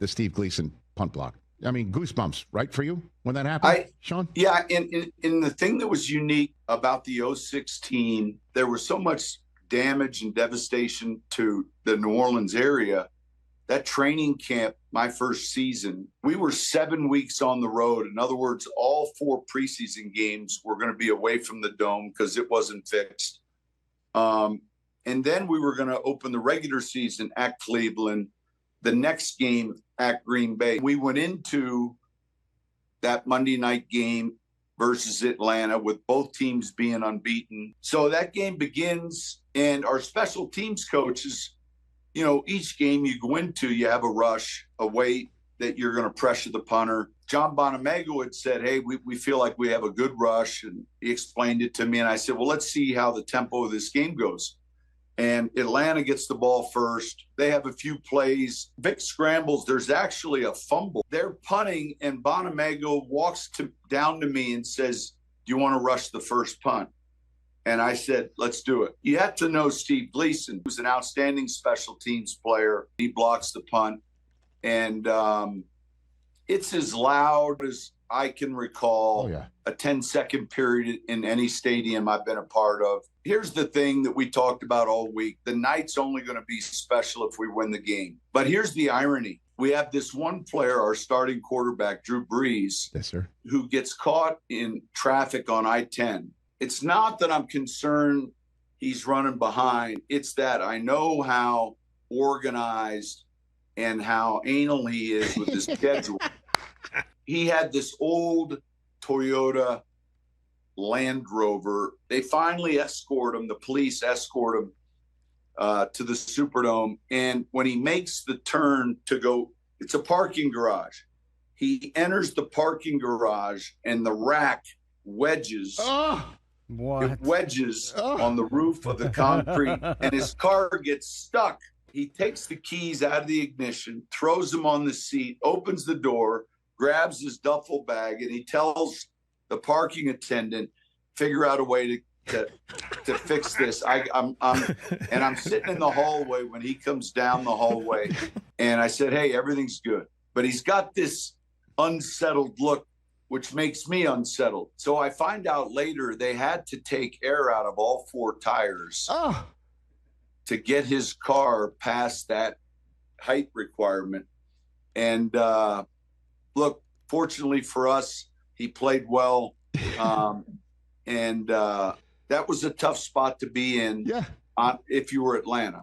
the Steve Gleason punt block. I mean, goosebumps, right, for you when that happened, Sean? Yeah, and the thing that was unique about the 06 team, there was so much damage and devastation to the New Orleans area. That training camp, my first season, we were 7 weeks on the road. In other words, all 4 preseason games were going to be away from the dome because it wasn't fixed. And then we were going to open the regular season at Cleveland, the next game at Green Bay. We went into that Monday night game versus Atlanta with both teams being unbeaten. So that game begins, and our special teams coaches, you know, each game you go into, you have a rush, a way that you're going to pressure the punter. John Bonamego had said, hey, we feel like we have a good rush, and he explained it to me, and I said, well, let's see how the tempo of this game goes. And Atlanta gets the ball first. They have a few plays. Vic scrambles. There's actually a fumble. They're punting, and Bonamego walks down to me and says, do you want to rush the first punt? And I said, let's do it. You have to know Steve Gleason, who's an outstanding special teams player. He blocks the punt. And it's as loud as I can recall a 10-second period in any stadium I've been a part of. Here's the thing that we talked about all week. The night's only going to be special if we win the game. But here's the irony. We have this one player, our starting quarterback, Drew Brees, yes, sir, who gets caught in traffic on I-10. It's not that I'm concerned he's running behind. It's that I know how organized and how anal he is with his schedule. He had this old Toyota Land Rover. They finally escort him. The police escort him to the Superdome. And when he makes the turn to go, it's a parking garage. He enters the parking garage, and the rack wedges. It wedges on the roof of the concrete, and his car gets stuck. He takes the keys out of the ignition, throws them on the seat, opens the door, grabs his duffel bag, and he tells the parking attendant, figure out a way to fix this. I'm sitting in the hallway when he comes down the hallway, and I said, hey, everything's good. But he's got this unsettled look, which makes me unsettled. So I find out later they had to take air out of all 4 tires to get his car past that height requirement. And look, fortunately for us, he played well. And that was a tough spot to be in if you were Atlanta.